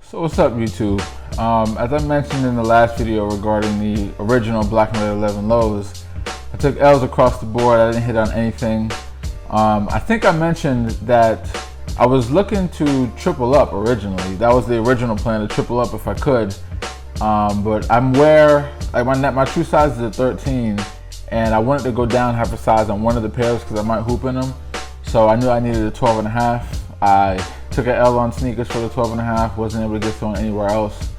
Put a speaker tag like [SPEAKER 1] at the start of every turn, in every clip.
[SPEAKER 1] So what's up, YouTube? As I mentioned in the last video regarding the original Black and Red 11 lows, I took L's across the board. I didn't hit on anything. I think I mentioned that I was looking to triple up originally. That was the original plan, to triple up if I could. But I'm aware, like my true size is a 13, and I wanted to go down half a size on one of the pairs because I might hoop in them. So I knew I needed a 12 and a half. I took an L on sneakers for the 12 and a half, wasn't able to get thrown anywhere else.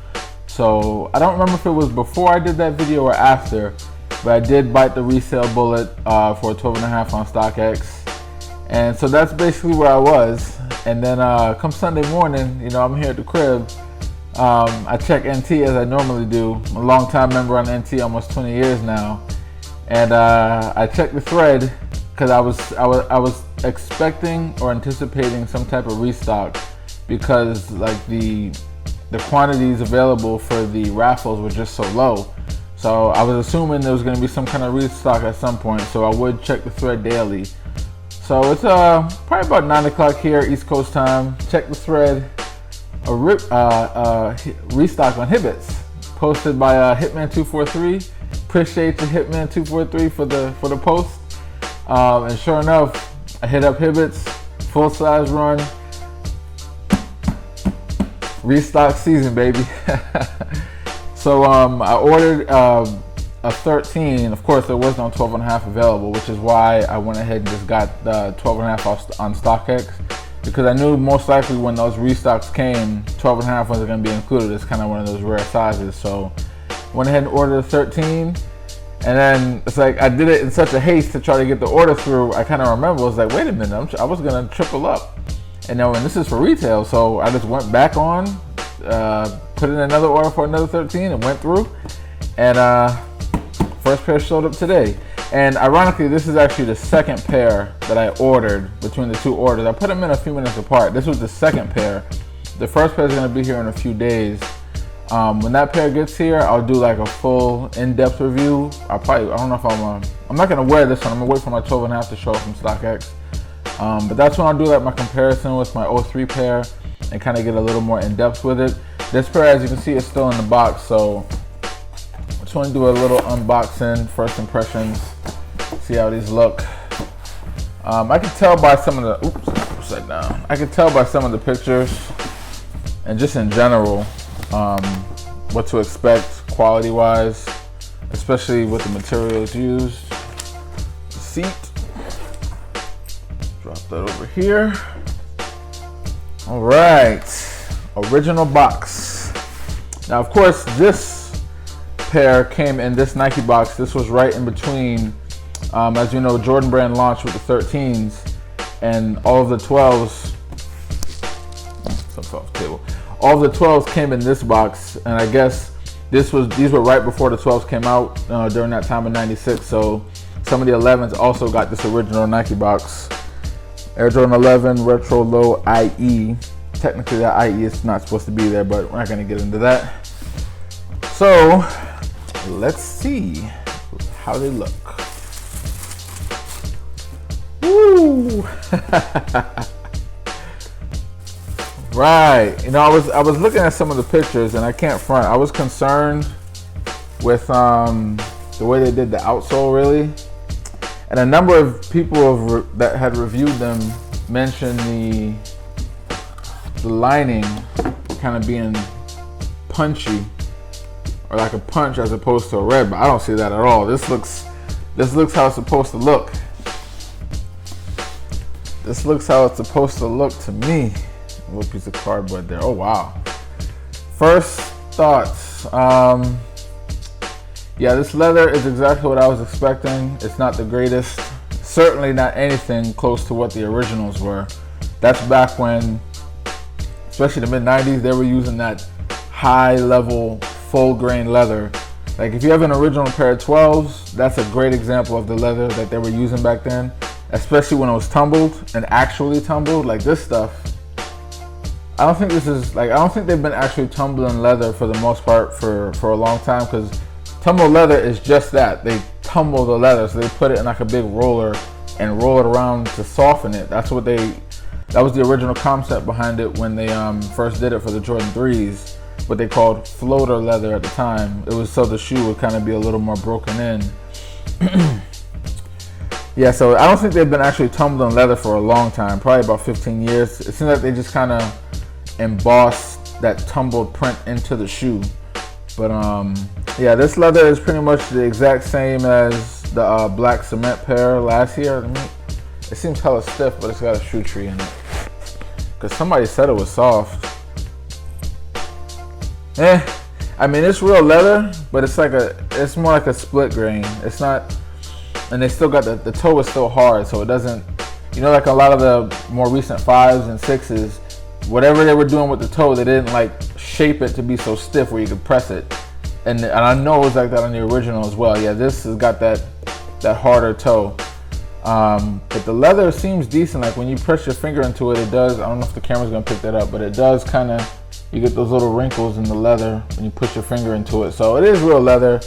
[SPEAKER 1] So I don't remember if it was before I did that video or after, but I did bite the resale bullet for a 12 and a half on StockX. And so that's basically where I was. And then come Sunday morning, you know, I'm here at the crib. I check NT as I normally do. I'm a long time member on NT, almost 20 years now. And I checked the thread because I was expecting or anticipating some type of restock, because like the quantities available for the raffles were just so low. So I was assuming there was going to be some kind of restock at some point, so I would check the thread daily. So it's probably about 9 o'clock here, East Coast time. Check the thread, restock on Hibbits, posted by Hitman243. Appreciate you, Hitman243, for the post. And sure enough, I hit up Hibbits, full size run, restock season, baby. So I ordered a 13. Of course, there was no 12 and a half available, which is why I went ahead and just got the 12 and a half on StockX, because I knew most likely when those restocks came, 12 and a half wasn't going to be included. It's kind of one of those rare sizes. So went ahead and ordered a 13. And then it's like I did it in such a haste to try to get the order through. I kind of remember, I was like, wait a minute, I was gonna triple up, and then this is for retail, so I just went back on, put in another order for another 13, and went through. And first pair showed up today. And ironically, this is actually the second pair that I ordered between the two orders. I put them in a few minutes apart. This was the second pair. The first pair is gonna be here in a few days. When that pair gets here, I'll do like a full in-depth review. I don't know if I'm not gonna wear this one. I'm gonna wait for my 12 and a half to show up from StockX. But that's when I'll do like my comparison with my 03 pair and kind of get a little more in-depth with it. This pair, as you can see, is still in the box, so I just want to do a little unboxing, first impressions, see how these look. I can tell by some of the, upside down. I can tell by some of the pictures and just in general what to expect quality wise, especially with the materials used. The seat, drop that over here. All right, original box. Now of course this pair came in this Nike box. This was right in between, as you know, Jordan Brand launched with the 13s, and all of the 12s, all of the 12s came in this box, and I guess these were right before the 12s came out during that time of '96. So some of the 11s also got this original Nike box. Air Jordan 11 Retro Low IE. Technically that IE is not supposed to be there, but we're not going to get into that. So let's see how they look. Woo! Right, you know, I was looking at some of the pictures, and I can't front. I was concerned with the way they did the outsole, really. And a number of people that had reviewed them mentioned the lining kind of being punchy, or like a punch as opposed to a red. But I don't see that at all. This looks how it's supposed to look. This looks how it's supposed to look to me. A little piece of cardboard there. Oh wow. First thoughts. Yeah, this leather is exactly what I was expecting. It's not the greatest. Certainly not anything close to what the originals were. That's back when, especially the mid-90s, they were using that high level full grain leather. Like if you have an original pair of 12s, that's a great example of the leather that they were using back then. Especially when it was tumbled and actually tumbled, like this stuff. I don't think they've been actually tumbling leather for the most part for a long time, because tumbled leather is just that. They tumble the leather, so they put it in like a big roller and roll it around to soften it. That's what they That was the original concept behind it when they first did it for the Jordan 3s, what they called floater leather at the time. It was so the shoe would kind of be a little more broken in. Yeah, so I don't think they've been actually tumbling leather for a long time, probably about 15 years. It seems like they just kind of embossed that tumbled print into the shoe. But yeah, this leather is pretty much the exact same as the black cement pair last year. It seems hella stiff, but it's got a shoe tree in it. Cause somebody said it was soft. I mean, it's real leather, but it's more like a split grain. It's not, and they still got the toe is still hard, so it doesn't, you know, like a lot of the more recent 5s and 6s, whatever they were doing with the toe, they didn't like shape it to be so stiff where you could press it. And I know it was like that on the original as well. Yeah, this has got that harder toe. But the leather seems decent. Like when you press your finger into it, it does, I don't know if the camera's gonna pick that up, but it does kind of, you get those little wrinkles in the leather when you push your finger into it. So it is real leather.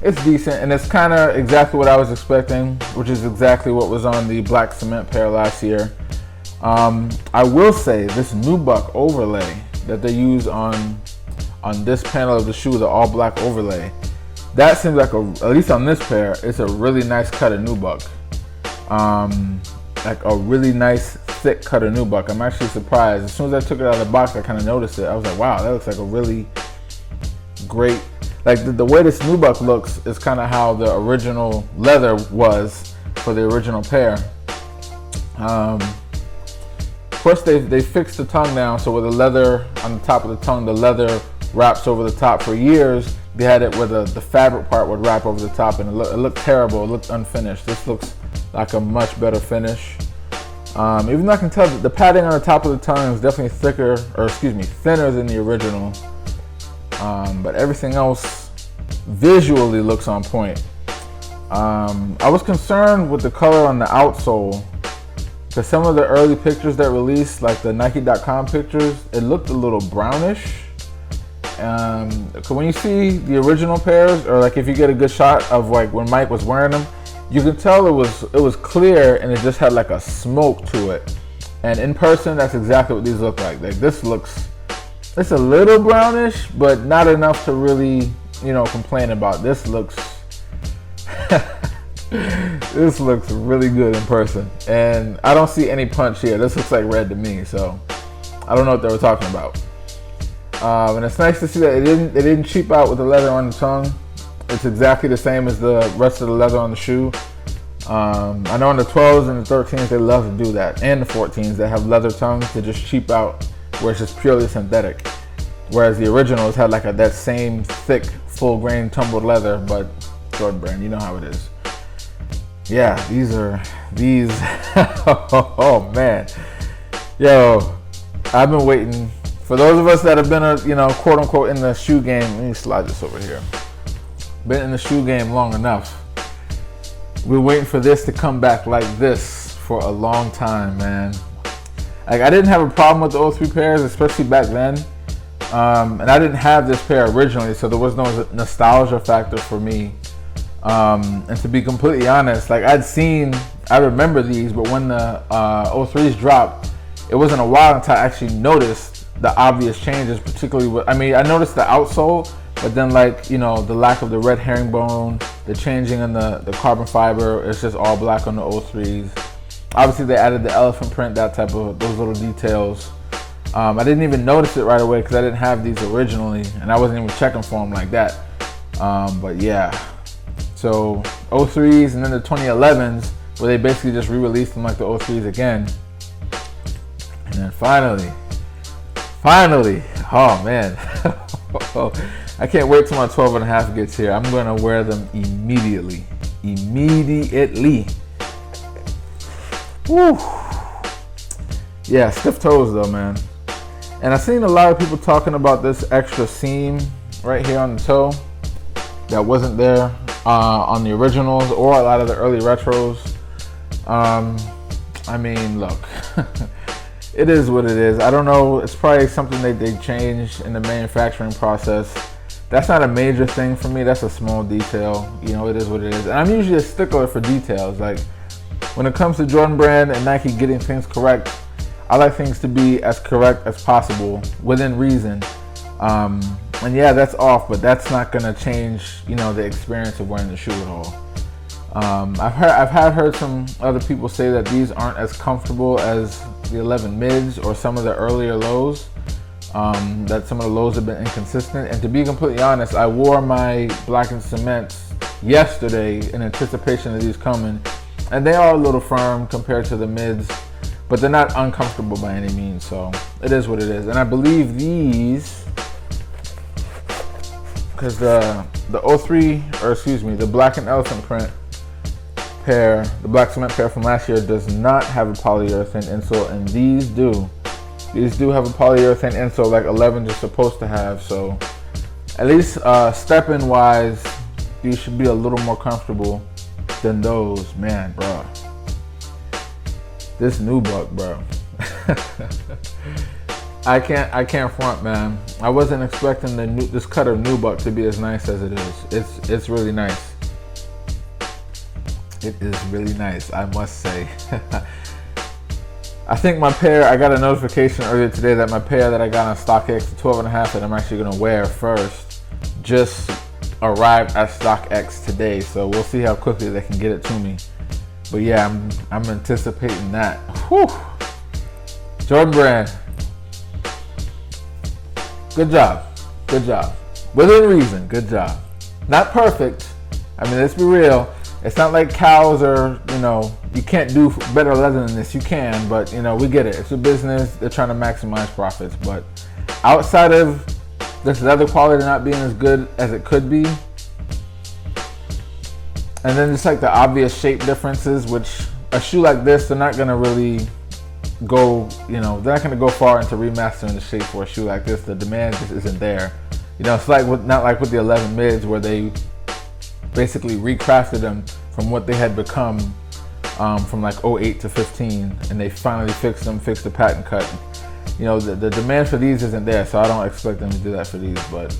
[SPEAKER 1] It's decent, and it's kind of exactly what I was expecting, which is exactly what was on the black cement pair last year. I will say this nubuck overlay that they use on this panel of the shoe, the all black overlay, that seems like at least on this pair, it's a really nice cut of nubuck. Like a really nice thick cut of nubuck. I'm actually surprised. As soon as I took it out of the box, I kind of noticed it. I was like, wow, that looks like a really great, like the way this nubuck looks is kind of how the original leather was for the original pair. Of course, they fixed the tongue now, so with the leather on the top of the tongue, the leather wraps over the top. For years, they had it where the fabric part would wrap over the top, and it looked terrible. It looked unfinished. This looks like a much better finish. Even though I can tell that the padding on the top of the tongue is definitely thinner than the original. But everything else visually looks on point. I was concerned with the color on the outsole, because some of the early pictures that released, like the Nike.com pictures, it looked a little brownish. Cause when you see the original pairs, or like if you get a good shot of like when Mike was wearing them, you can tell it was clear and it just had like a smoke to it. And in person, that's exactly what these look like. Like this looks, it's a little brownish, but not enough to really, you know, complain about. This looks, this looks really good in person. And I don't see any punch here. This looks like red to me, so I don't know what they were talking about. And it's nice to see that it didn't cheap out with the leather on the tongue. It's exactly the same as the rest of the leather on the shoe. I know on the 12s and the 13s, they love to do that. And the 14s that have leather tongues, they just cheap out where it's just purely synthetic. Whereas the originals had like that same thick, full grain tumbled leather, but Jordan brand, you know how it is. Yeah, these, oh man. Yo, I've been waiting. For those of us that have been, you know, quote unquote in the shoe game, let me slide this over here. Been in the shoe game long enough. We're waiting for this to come back like this for a long time, man. Like I didn't have a problem with the 03 pairs, especially back then. And I didn't have this pair originally, so there was no nostalgia factor for me. And to be completely honest, like I remember these, but when the 03s dropped, it wasn't a while until I actually noticed the obvious changes, particularly with, I noticed the outsole, but then like, you know, the lack of the red herringbone, the changing in the carbon fiber, it's just all black on the 03s. Obviously they added the elephant print, that type of, those little details. I didn't even notice it right away because I didn't have these originally and I wasn't even checking for them like that. But yeah, so 03s and then the 2011s where they basically just re-released them like the 03s again. And then finally, oh man, I can't wait till my 12 and a half gets here. I'm gonna wear them immediately. Woo. Yeah, stiff toes though, man. And I've seen a lot of people talking about this extra seam right here on the toe that wasn't there on the originals or a lot of the early retros. I mean, look, it is what it is. I don't know, it's probably something that they changed in the manufacturing process. That's not a major thing for me, that's a small detail. You know, it is what it is. And I'm usually a stickler for details. Like, when it comes to Jordan Brand and Nike getting things correct, I like things to be as correct as possible within reason. And yeah, that's off, but that's not gonna change, you know, the experience of wearing the shoe at all. I've heard some other people say that these aren't as comfortable as the 11 mids or some of the earlier lows. That some of the lows have been inconsistent. And to be completely honest, I wore my Black and Cements yesterday in anticipation of these coming, and they are a little firm compared to the mids, but they're not uncomfortable by any means. So it is what it is. And I believe these, because the 03, or excuse me, the Black and Elephant print pair, the Black Cement pair from last year, does not have a polyurethane insole, and these do. These do have a polyurethane insole like 11s are supposed to have. So at least step-in wise, these should be a little more comfortable than those. Man, bro, this nubuck, bro. I can't front, man. I wasn't expecting this cut of nubuck to be as nice as it is. It's really nice. It is really nice, I must say. I think my pair, I got a notification earlier today that my pair that I got on StockX, the 12.5 that I'm actually gonna wear first, just arrived at StockX today. So we'll see how quickly they can get it to me. But yeah, I'm anticipating that. Whew. Jordan Brand. Good job. Good job. Within reason, good job. Not perfect. I mean, let's be real. It's not like cows are, you know, you can't do better leather than this. You can, but, you know, we get it. It's a business. They're trying to maximize profits. But outside of this leather quality not being as good as it could be, and then just like the obvious shape differences, which a shoe like this, they're not going to really go, you know, they're not going to go far into remastering the shape for a shoe like this. The demand just isn't there. You know, it's like not like with the 11 mids where they basically recrafted them from what they had become from like 08 to 15, and they finally fixed the patent cut. You know, the demand for these isn't there, so I don't expect them to do that for these. But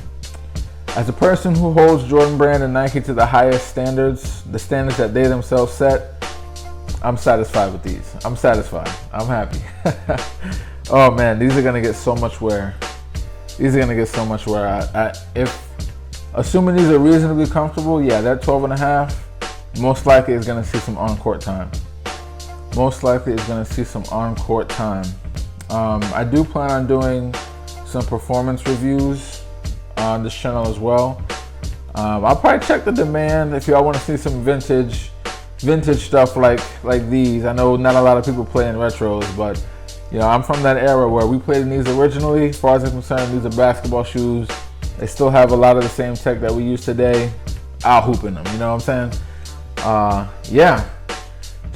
[SPEAKER 1] as a person who holds Jordan Brand and Nike to the highest standards, the standards that they themselves set, I'm satisfied with these. I'm satisfied. I'm happy. Oh man, these are gonna get so much wear. These are gonna get so much wear. If assuming these are reasonably comfortable, yeah, that 12.5 most likely is going to see some on-court time. Most likely is going to see some on-court time. I do plan on doing some performance reviews on this channel as well. I'll probably check the demand if y'all want to see some vintage stuff like these. I know not a lot of people play in retros, but you know, I'm from that era where we played in these originally. As far as I'm concerned, these are basketball shoes. They still have a lot of the same tech that we use today. I'll hoop in them, you know what I'm saying? Yeah.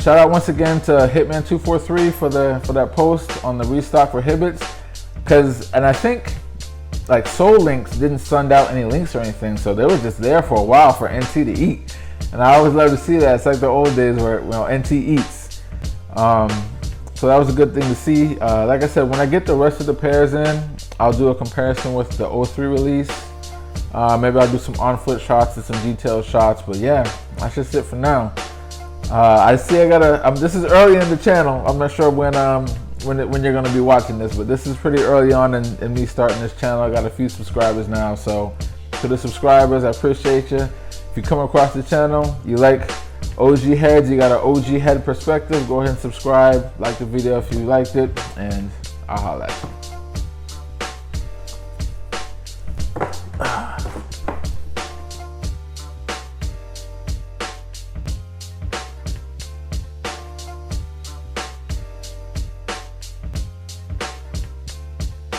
[SPEAKER 1] Shout out once again to Hitman243 for that post on the restock for Hibbits. And I think like Soul Links didn't send out any links or anything, so they were just there for a while for NT to eat. And I always love to see that. It's like the old days where, you know, NT eats. So that was a good thing to see. Like I said, when I get the rest of the pairs in, I'll do a comparison with the 03 release. Maybe I'll do some on-foot shots and some detailed shots. But yeah, that's just it for now. I see I gotta. This is early in the channel. I'm not sure when you're gonna be watching this, but this is pretty early on in me starting this channel. I got a few subscribers now, so to the subscribers, I appreciate you. If you come across the channel, you like OG heads, you got an OG head perspective, go ahead and subscribe, like the video if you liked it, and I'll holla at you.